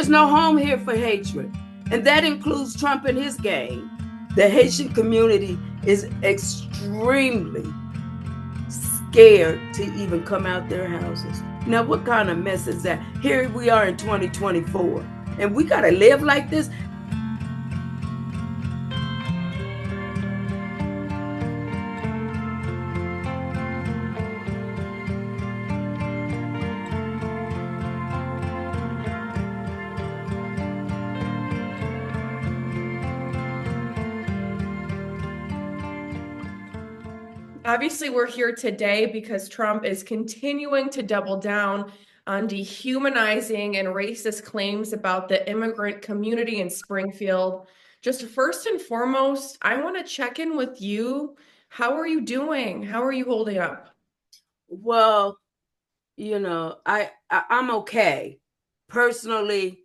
There's no home here for hatred. And that includes Trump and his gang. The Haitian community is extremely scared to even come out their houses. Now, what kind of mess is that? Here we are in 2024, and we got to live like this. Obviously, we're here today because Trump is continuing to double down on dehumanizing and racist claims about the immigrant community in Springfield. Just first and foremost, I want to check in with you. How are you doing? How are you holding up? Well, I'm okay. Personally,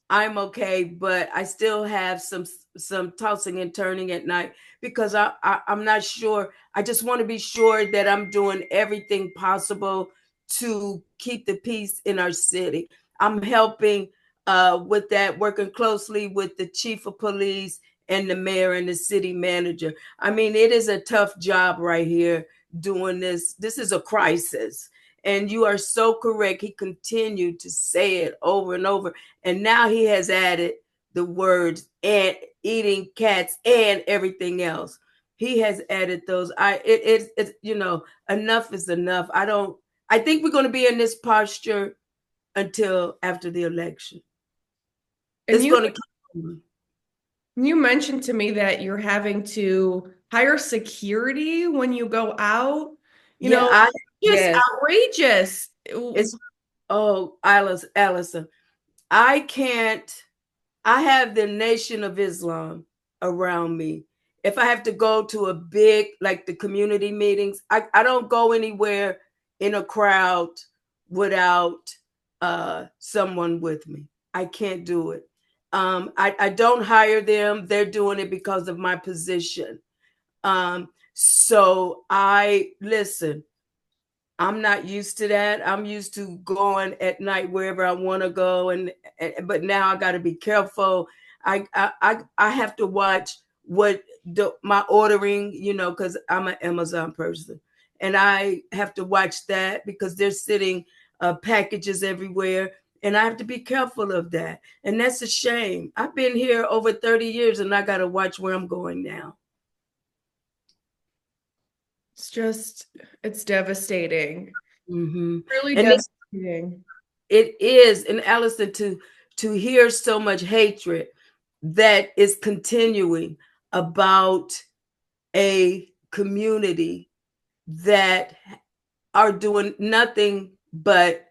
I'm okay, but I still have some tossing and turning at night because I'm not sure. I just want to be sure that I'm doing everything possible to keep the peace in our city. I'm helping with that, working closely with the chief of police and the mayor and the city manager. I mean, it is a tough job right here doing this. This is a crisis. And you are so correct. He continued to say it over and over. And now he has added the words and eating cats and everything else. He has added those. It's enough is enough. I think we're going to be in this posture until after the election. And It's going to keep going. you mentioned to me that you're having to hire security when you go out. You Yeah, know, just yes. outrageous. It's Allison. I can't I have the Nation of Islam around me. If I have to go to a big, like the community meetings, I don't go anywhere in a crowd without someone with me. I can't do it. I don't hire them. They're doing it because of my position. So I listen. I'm not used to that. I'm used to going at night wherever I want to go, and but now I got to be careful. I have to watch what my ordering, because I'm an Amazon person, and I have to watch that because they're sitting packages everywhere, and I have to be careful of that. And that's a shame. I've been here over 30 years, and I got to watch where I'm going now. It's devastating. Mm-hmm. Really And devastating. it is, and Allison, to hear so much hatred that is continuing about a community that are doing nothing but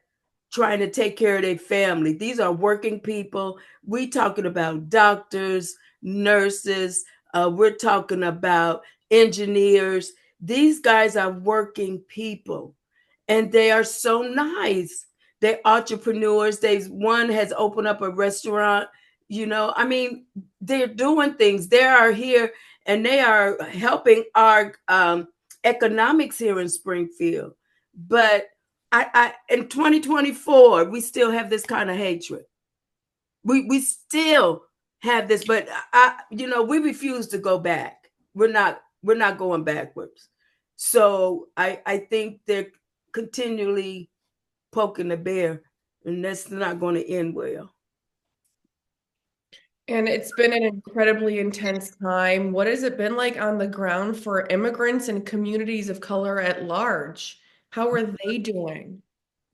trying to take care of their family. These are working people. We talking about doctors, nurses. We're talking about engineers. These guys are working people, and they are so nice. They're entrepreneurs. One has opened up a restaurant. I mean, they're doing things. They are here, and they are helping our economics here in Springfield. But in 2024, we still have this kind of hatred. We still have this, but we refuse to go back. We're not going backwards. So I think they're continually poking the bear, and that's not going to end well. And it's been an incredibly intense time. What has it been like on the ground for immigrants and communities of color at large? How are they doing?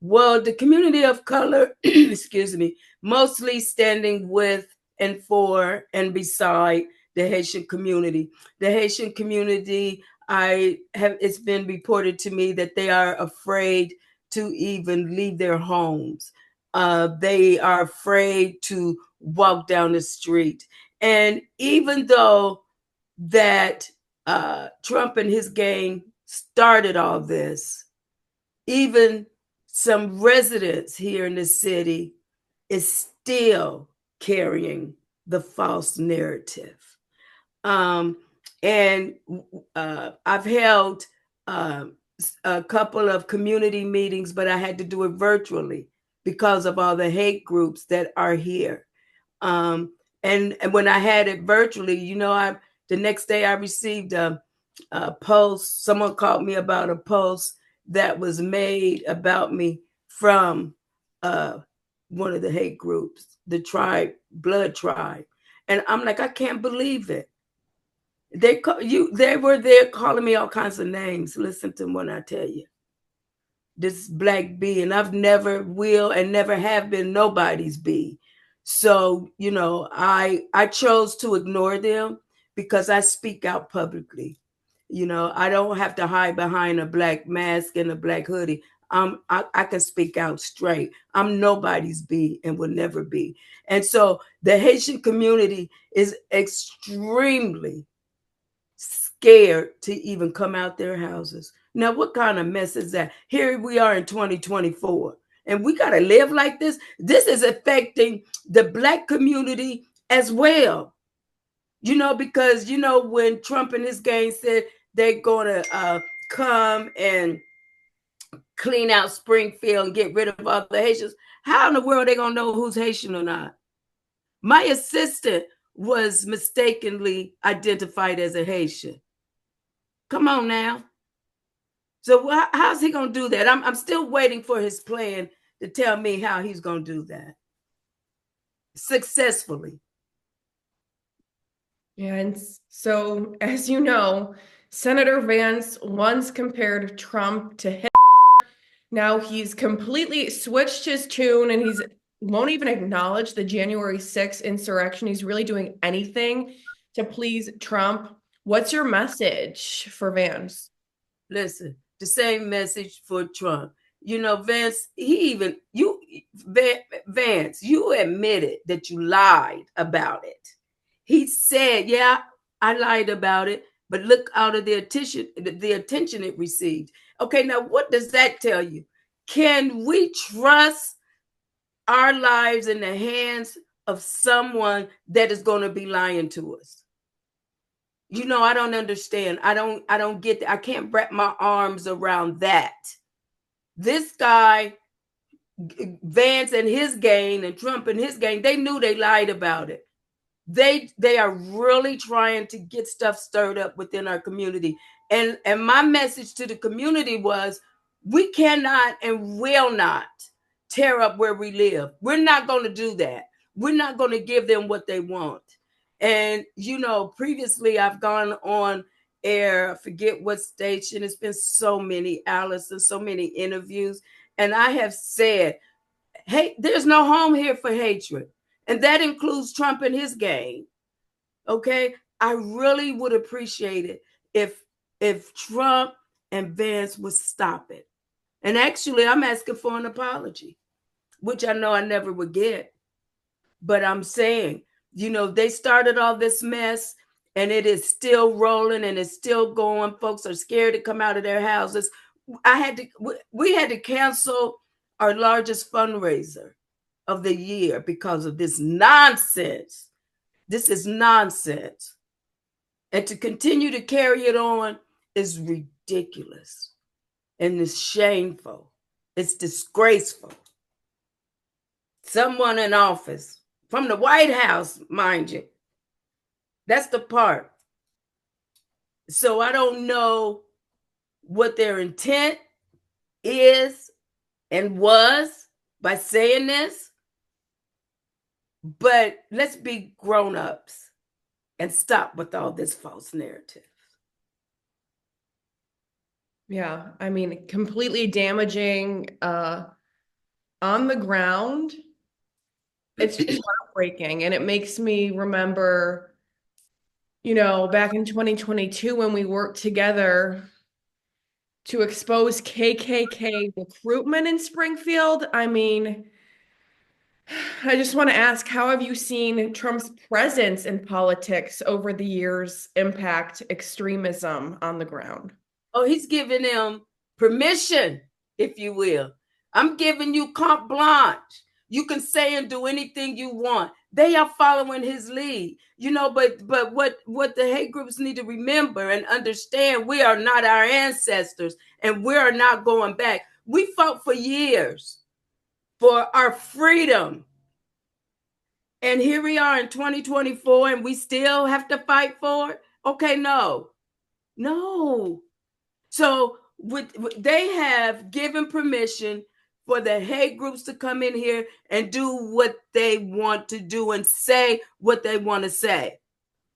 Well, the community of color, excuse me, mostly standing with and for and beside the Haitian community. The Haitian community, it's been reported to me that they are afraid to even leave their homes. They are afraid to walk down the street. And even though that Trump and his gang started all this, even some residents here in the city is still carrying the false narrative. Um, and I've held a couple of community meetings, but I had to do it virtually because of all the hate groups that are here. And when I had it virtually, the next day I received a post. Someone called me about a post that was made about me from one of the hate groups, the tribe, Blood Tribe. And I'm like, I can't believe it. They were there calling me all kinds of names. Listen to what I tell you. This Black B, and I've never will and never have been nobody's B. So, I chose to ignore them because I speak out publicly. I don't have to hide behind a black mask and a black hoodie. I can speak out straight. I'm nobody's B and will never be. And so the Haitian community is extremely scared to even come out their houses. Now, what kind of mess is that? Here we are in 2024, and we got to live like this. This is affecting the Black community as well. Because, when Trump and his gang said they're going to come and clean out Springfield and get rid of all the Haitians, how in the world are they going to know who's Haitian or not? My assistant was mistakenly identified as a Haitian. Come on now. So how's he going to do that? I'm still waiting for his plan to tell me how he's going to do that successfully. Yeah, and so, as you know, Senator Vance once compared Trump to Hitler. Now he's completely switched his tune, and he's won't even acknowledge the January 6th insurrection. He's really doing anything to please Trump. What's your message for Vance? Listen, the same message for Trump. Vance, Vance, you admitted that you lied about it. He said, yeah, I lied about it, but look out of the attention it received. Okay, now what does that tell you? Can we trust our lives in the hands of someone that is going to be lying to us? I don't understand. I don't get that. I can't wrap my arms around that. This guy, Vance and his gang, and Trump and his gang, they knew they lied about it. They are really trying to get stuff stirred up within our community. And my message to the community was, we cannot and will not tear up where we live. We're not going to do that. We're not going to give them what they want. And, previously I've gone on air, I forget what station. It's been so many, Allison, so many interviews. And I have said, hey, there's no home here for hatred. And that includes Trump and his gang. Okay. I really would appreciate it if Trump and Vance would stop it. And actually, I'm asking for an apology, which I know I never would get. But I'm saying, they started all this mess, and it is still rolling and it's still going. Folks are scared to come out of their houses. We had to cancel our largest fundraiser of the year because of this nonsense. This is nonsense. And to continue to carry it on is ridiculous. And it's shameful. It's disgraceful. Someone in office, from the White House, mind you. That's the part. So I don't know what their intent is and was by saying this, but let's be grown-ups and stop with all this false narrative. Yeah, I mean, completely damaging on the ground. It's just heartbreaking. And it makes me remember, back in 2022 when we worked together to expose KKK recruitment in Springfield. I mean, I just want to ask, how have you seen Trump's presence in politics over the years impact extremism on the ground? Oh, he's giving them permission, if you will. I'm giving you carte blanche. You can say and do anything you want. They are following his lead, but what the hate groups need to remember and understand, we are not our ancestors and we are not going back. We fought for years for our freedom. And here we are in 2024 and we still have to fight for it. Okay, no. So they have given permission for the hate groups to come in here and do what they want to do and say what they want to say.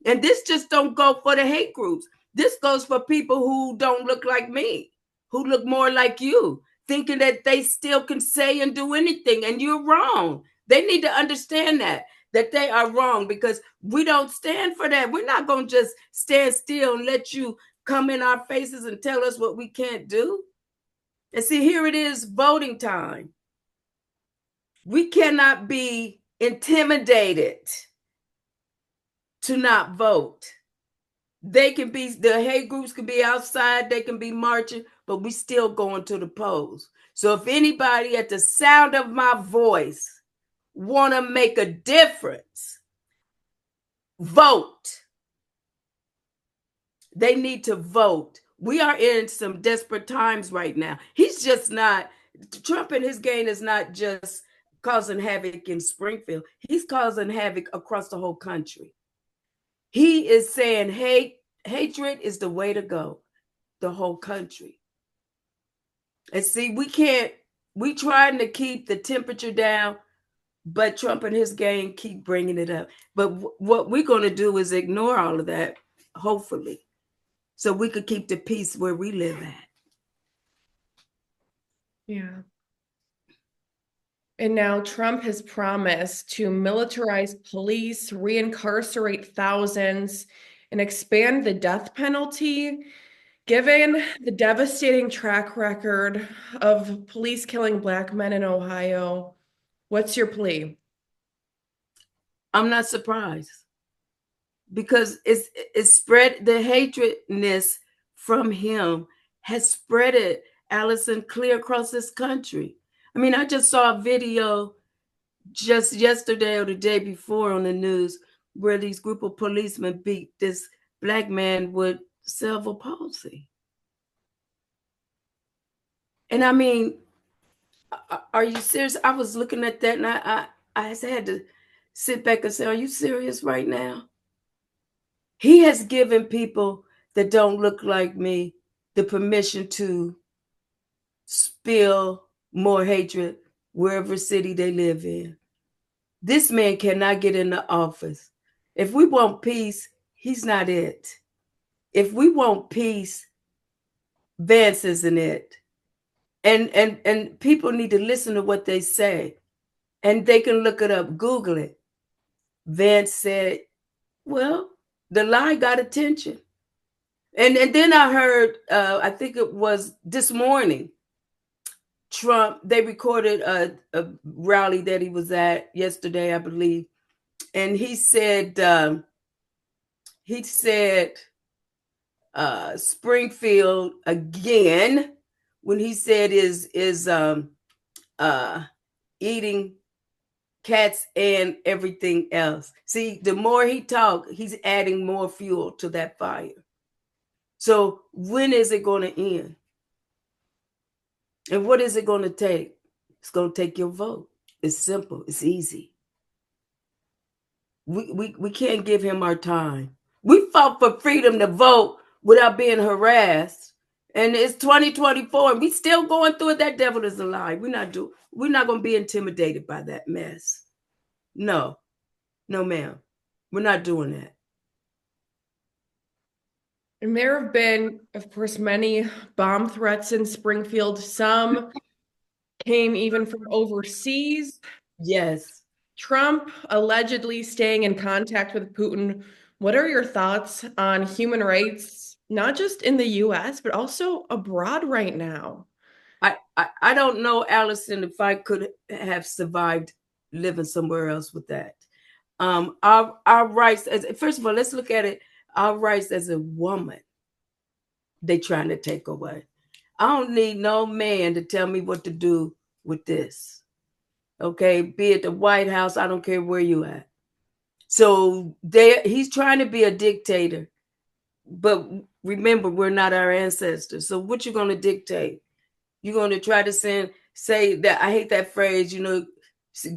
And this just don't go for the hate groups. This goes for people who don't look like me, who look more like you, thinking that they still can say and do anything. And you're wrong. They need to understand that they are wrong, because we don't stand for that. We're not going to just stand still and let you come in our faces and tell us what we can't do. And see, here it is, voting time. We cannot be intimidated to not vote. They can be, the hate groups can be outside, they can be marching, but we still going to the polls. So if anybody at the sound of my voice want to make a difference, vote. They need to vote. We are in some desperate times right now. He's just not, Trump and his gang is not just causing havoc in Springfield. He's causing havoc across the whole country. He is saying hatred is the way to go, the whole country. And see, we trying to keep the temperature down, but Trump and his gang keep bringing it up. But what we're going to do is ignore all of that, hopefully, so we could keep the peace where we live at. Yeah. And now Trump has promised to militarize police, reincarcerate thousands, and expand the death penalty. Given the devastating track record of police killing Black men in Ohio, what's your plea? I'm not surprised, because it's spread, the hatredness from him has spread it, Allison, clear across this country. I mean, I just saw a video just yesterday or the day before on the news where these group of policemen beat this Black man with cerebral palsy. And I mean, are you serious? I was looking at that and I had to sit back and say, are you serious right now? He has given people that don't look like me the permission to spill more hatred wherever city they live in. This man cannot get in the office. If we want peace, he's not it. If we want peace, Vance isn't it. And people need to listen to what they say. And they can look it up, Google it. Vance said, well, the lie got attention. And then I heard, I think it was this morning, Trump, they recorded a rally that he was at yesterday, I believe. And he said Springfield again, when he said is eating cats and everything else. See, the more he talks, he's adding more fuel to that fire. So when is it going to end? And what is it going to take? It's going to take your vote. It's simple. It's easy. We can't give him our time. We fought for freedom to vote without being harassed. And it's 2024 and we still going through it. That devil is a lie. We're not going to be intimidated by that mess. No, ma'am. We're not doing that. And there have been, of course, many bomb threats in Springfield. Some came even from overseas. Yes. Trump allegedly staying in contact with Putin. What are your thoughts on human rights, not just in the U.S., but also abroad right now? I don't know, Allison, if I could have survived living somewhere else with that. Our rights, first of all, let's look at it. Our rights as a woman, they trying to take away. I don't need no man to tell me what to do with this. Okay, be it the White House, I don't care where you at. So he's trying to be a dictator. But remember, we're not our ancestors. So what you going to dictate? You're going to try to send say that, I hate that phrase,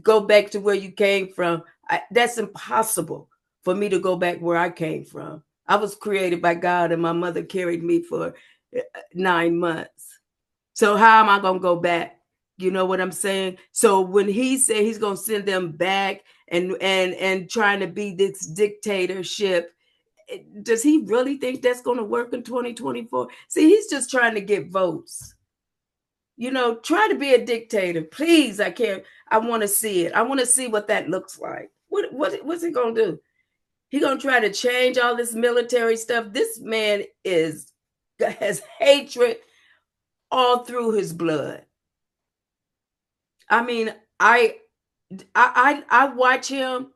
go back to where you came from. That's impossible for me to go back where I came from. I was created by God, and my mother carried me for 9 months. So how am I going to go back? You know what I'm saying? So when he said he's going to send them back and trying to be this dictatorship, does he really think that's going to work in 2024? See, he's just trying to get votes. Try to be a dictator. Please, I can't. I want to see it. I want to see what that looks like. What's he going to do? He going to try to change all this military stuff. This man has hatred all through his blood. I mean, I watch him.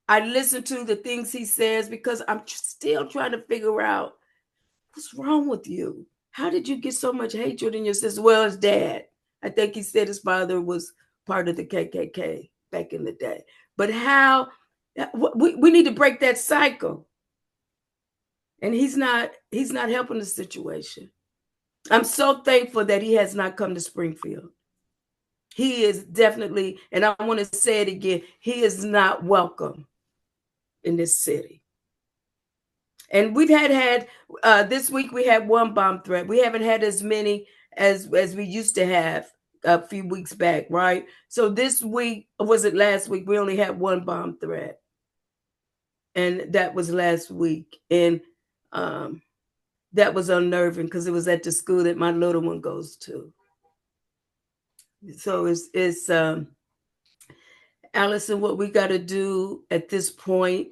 I listen to the things he says because I'm still trying to figure out what's wrong with you. How did you get so much hatred in your system? Well, his dad. I think he said his father was part of the KKK back in the day. But how? We need to break that cycle. And he's not helping the situation. I'm so thankful that he has not come to Springfield. He is definitely, and I want to say it again, he is not welcome in this city. And we've had this week we had one bomb threat. We haven't had as many as we used to have a few weeks back, right? So this week, or was it last week? We only had one bomb threat. And that was last week. And that was unnerving because it was at the school that my little one goes to. So it's Allison, what we got to do at this point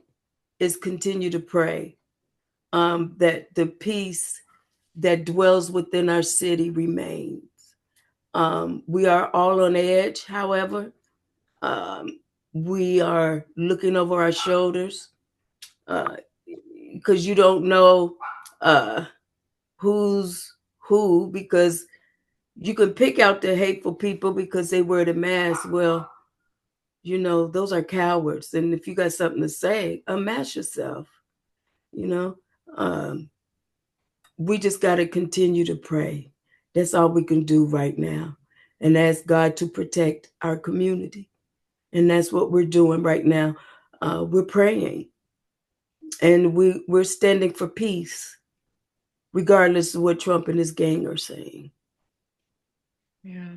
is continue to pray that the peace that dwells within our city remains. We are all on edge, however. We are looking over our shoulders because you don't know who's who, because you can pick out the hateful people because they wear the mask. Well, those are cowards. And if you got something to say, unmask yourself. We just got to continue to pray. That's all we can do right now. And ask God to protect our community. And that's what we're doing right now. We're praying. And we're standing for peace, regardless of what Trump and his gang are saying. Yeah.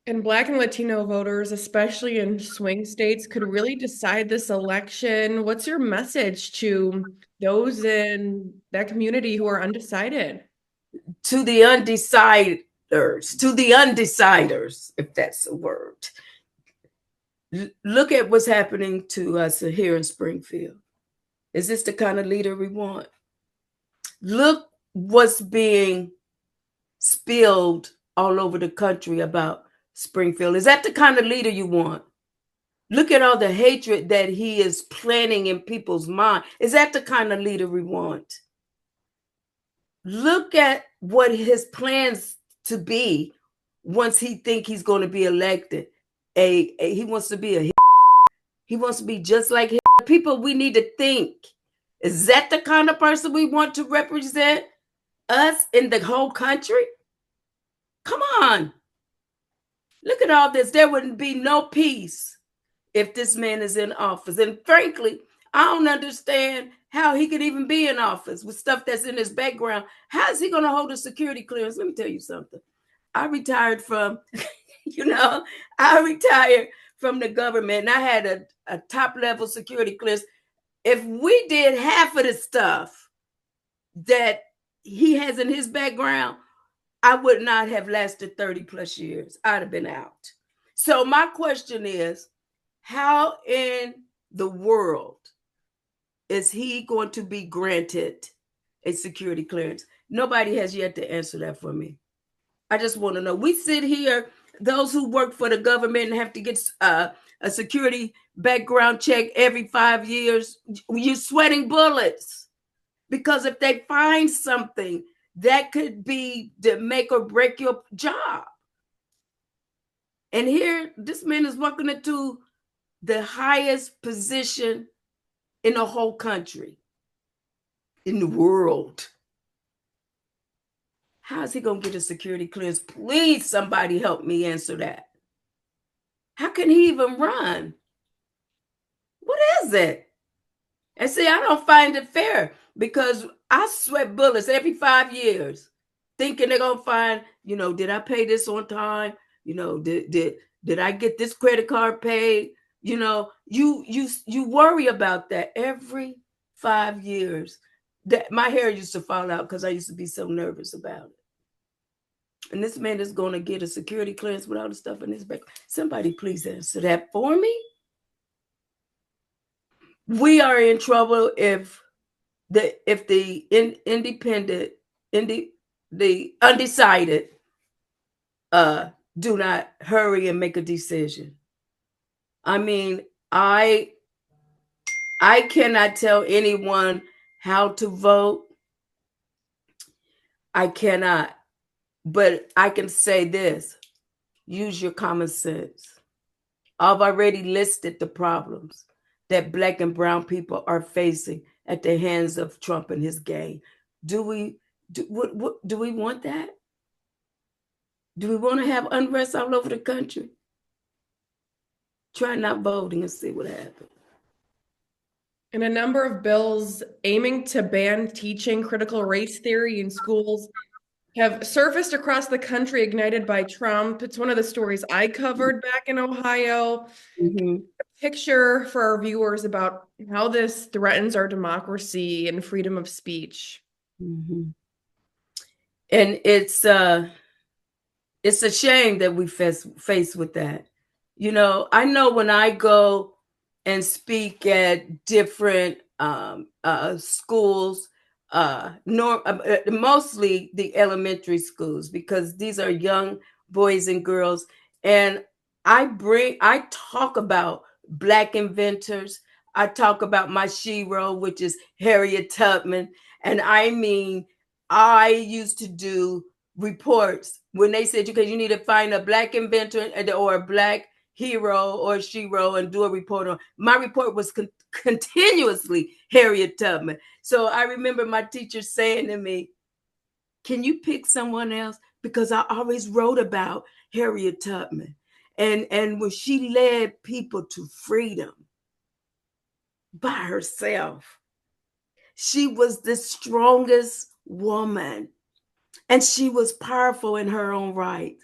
And Black and Latino voters, especially in swing states, could really decide this election. What's your message to those in that community who are undecided? To the undeciders, if that's a word. Look at what's happening to us here in Springfield. Is this the kind of leader we want? Look what's being spilled all over the country about Springfield. Is that the kind of leader you want? Look at all the hatred that he is planting in people's mind. Is that the kind of leader we want? Look at what his plans to be once he think he's going to be elected. He wants to be he wants to be just like him. People, we need to think. Is that the kind of person we want to represent us in the whole country? Come on. Look at all this. There wouldn't be no peace if this man is in office. And frankly, I don't understand how he could even be in office with stuff that's in his background. How is he going to hold a security clearance? Let me tell you something. I retired from, I retired from the government, and I had a top level security clearance. If we did half of the stuff that he has in his background, I would not have lasted 30 plus years. I'd have been out. So my question is, how in the world is he going to be granted a security clearance? Nobody has yet to answer that for me. I just want to know. We sit here, those who work for the government and have to get a security background check every 5 years, you're sweating bullets. Because if they find something, that could be the make or break your job. And here, this man is walking into the highest position in the whole country, in the world. How's he going to get a security clearance? Please, somebody help me answer that. How can he even run? What is it? And see, I don't find it fair because I sweat bullets every 5 years thinking they're going to find, did I pay this on time? Did I get this credit card paid? You worry about that every 5 years. That my hair used to fall out because I used to be so nervous about it. And this man is going to get a security clearance with all the stuff in his back. Somebody please answer that for me. We are in trouble if the undecided do not hurry and make a decision. I mean, I cannot tell anyone how to vote. I cannot. But I can say this: use your common sense. I've already listed the problems that Black and brown people are facing at the hands of Trump and his gang. Do we want that? Do we want to have unrest all over the country? Try not voting and see what happens. And a number of bills aiming to ban teaching critical race theory in schools have surfaced across the country, ignited by Trump. It's one of the stories I covered back in Ohio. Mm-hmm. A picture for our viewers about how this threatens our democracy and freedom of speech. Mm-hmm. And it's a shame that we face with that. I know when I go and speak at different schools, mostly the elementary schools, because these are young boys and girls, and I talk about Black inventors. I talk about my hero, which is Harriet Tubman, and I mean, I used to do reports when they said, okay, you need to find a Black inventor or a Black hero or shero and do a report on. My report was continuously Harriet Tubman. So I remember my teacher saying to me, can you pick someone else? Because I always wrote about Harriet Tubman and when she led people to freedom by herself. She was the strongest woman and she was powerful in her own right.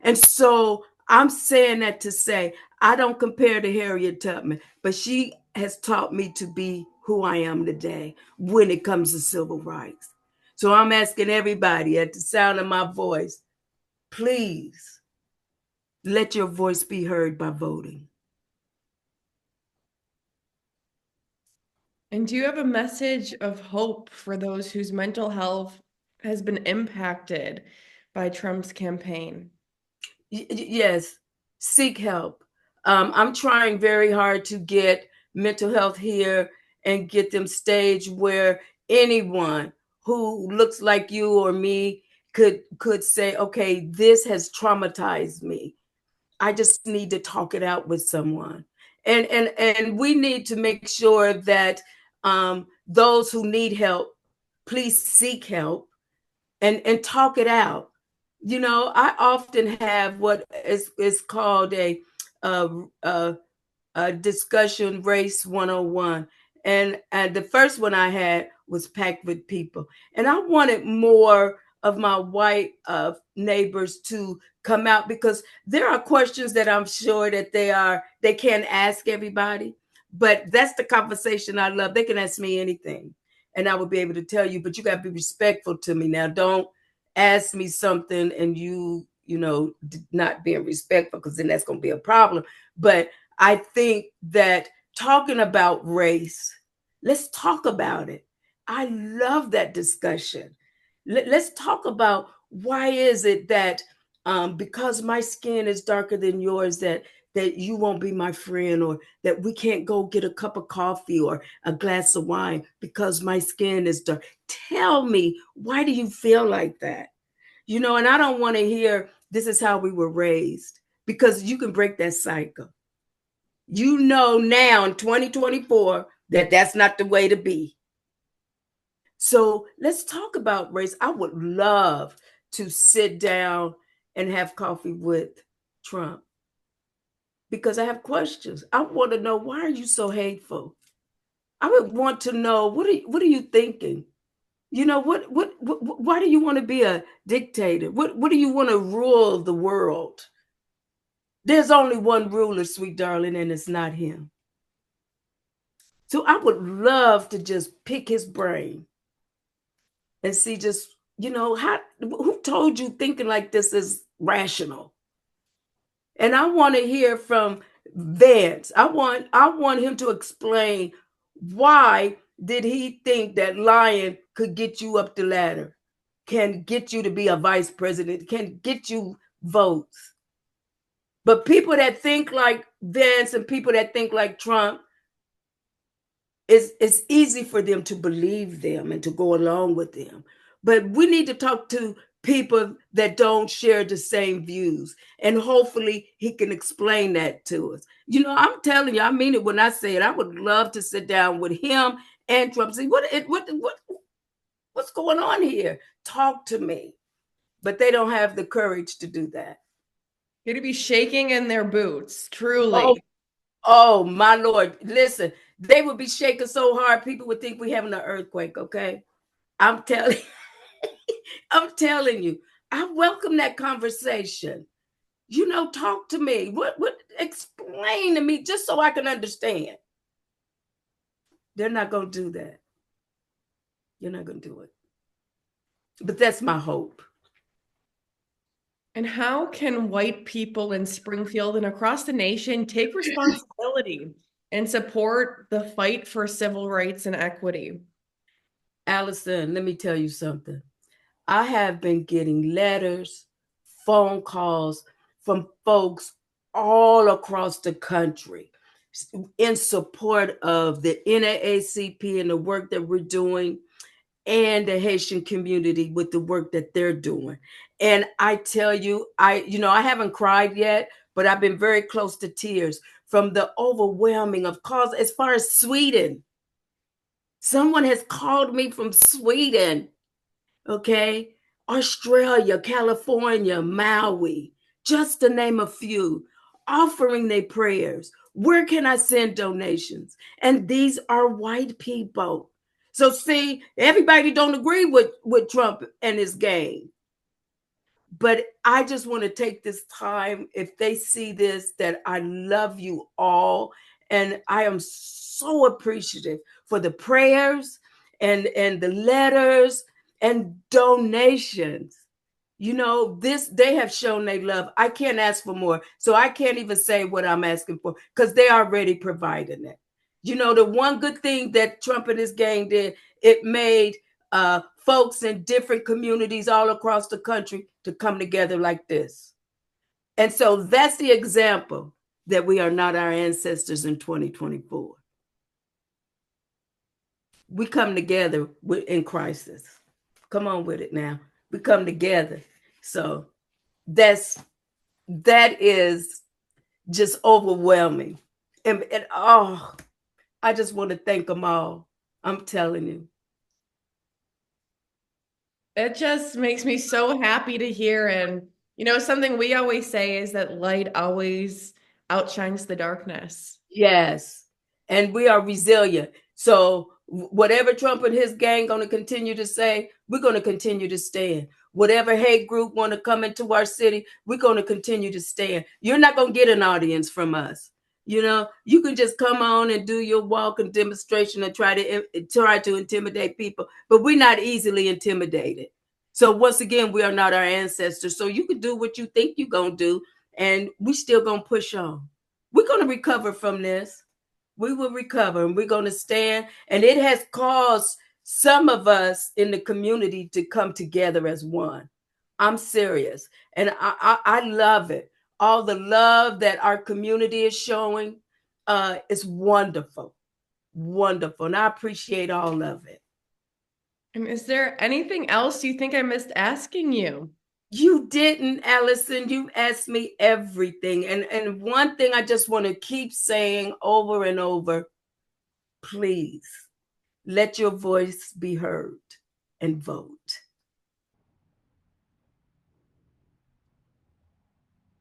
And so I'm saying that to say, I don't compare to Harriet Tubman, but she has taught me to be who I am today when it comes to civil rights. So I'm asking everybody at the sound of my voice, please let your voice be heard by voting. And do you have a message of hope for those whose mental health has been impacted by Trump's campaign? Yes, seek help. I'm trying very hard to get mental health here and get them staged where anyone who looks like you or me could say, okay, this has traumatized me. I just need to talk it out with someone. And we need to make sure that those who need help, please seek help and talk it out. I often have what is called a discussion race 101. And the first one I had was packed with people. And I wanted more of my white neighbors to come out because there are questions that I'm sure that they can't ask everybody. But that's the conversation I love. They can ask me anything and I will be able to tell you, but you got to be respectful to me. Now, don't ask me something and you not being respectful, because then that's going to be a problem. But I think that talking about race, let's talk about it. I love that discussion. Let's talk about why is it that because my skin is darker than yours that you won't be my friend, or that we can't go get a cup of coffee or a glass of wine because my skin is dark. Tell me, why do you feel like that? And I don't want to hear this is how we were raised, because you can break that cycle. Now in 2024 that that's not the way to be. So let's talk about race. I would love to sit down and have coffee with Trump because I have questions. I want to know, why are you so hateful? I would want to know, what are you thinking? You know, why do you want to be a dictator? What do you want to rule the world? There's only one ruler, sweet darling, and it's not him. So I would love to just pick his brain and see, just, who told you thinking like this is rational? And I want to hear from Vance. I want him to explain, why did he think that lying could get you up the ladder, can get you to be a vice president, can get you votes. But people that think like Vance and people that think like Trump, it's easy for them to believe them and to go along with them. But we need to talk to people that don't share the same views, and hopefully he can explain that to us. I'm telling you, I mean it when I say it. I would love to sit down with him and Trump, say, what's going on here? Talk to me. But they don't have the courage to do that. You're to be shaking in their boots, truly. Oh my Lord. Listen, they would be shaking so hard, people would think we're having an earthquake, okay? I'm telling you, I welcome that conversation. Talk to me. What explain to me, just so I can understand. They're not going to do that. You're not going to do it. But that's my hope. And how can white people in Springfield and across the nation take responsibility and support the fight for civil rights and equity? Allison, let me tell you something. I have been getting letters, phone calls from folks all across the country in support of the NAACP and the work that we're doing, and the Haitian community with the work that they're doing. And I tell you, I haven't cried yet, but I've been very close to tears from the overwhelming of calls. As far as Sweden, someone has called me from Sweden, okay? Australia, California, Maui, just to name a few, offering their prayers. Where can I send donations? And these are white people. So see, everybody don't agree with Trump and his game. But I just want to take this time, if they see this, that I love you all. And I am so appreciative for the prayers and the letters and donations. They have shown they love. I can't ask for more. So I can't even say what I'm asking for, because they already providing it. The one good thing that Trump and his gang did, it made folks in different communities all across the country to come together like this. And so that's the example that we are not our ancestors in 2024. We come together in crisis. Come on with it now. We come together. So that is just overwhelming. And I just want to thank them all. I'm telling you. It just makes me so happy to hear. And, something we always say is that light always outshines the darkness. Yes. And we are resilient. So whatever Trump and his gang going to continue to say, we're going to continue to stand. Whatever hate group want to come into our city, we're going to continue to stand. You're not going to get an audience from us. You can just come on and do your walk and demonstration and try to intimidate people, but we're not easily intimidated. So once again, we are not our ancestors. So you can do what you think you're going to do, and we still going to push on. We're going to recover from this. We will recover, and we're going to stand. And it has caused some of us in the community to come together as one. I'm serious. And I love it. All the love that our community is showing is wonderful. Wonderful. And I appreciate all of it. And is there anything else you think I missed asking you? You didn't, Allison. You asked me everything. And one thing I just want to keep saying over and over, please let your voice be heard. and vote.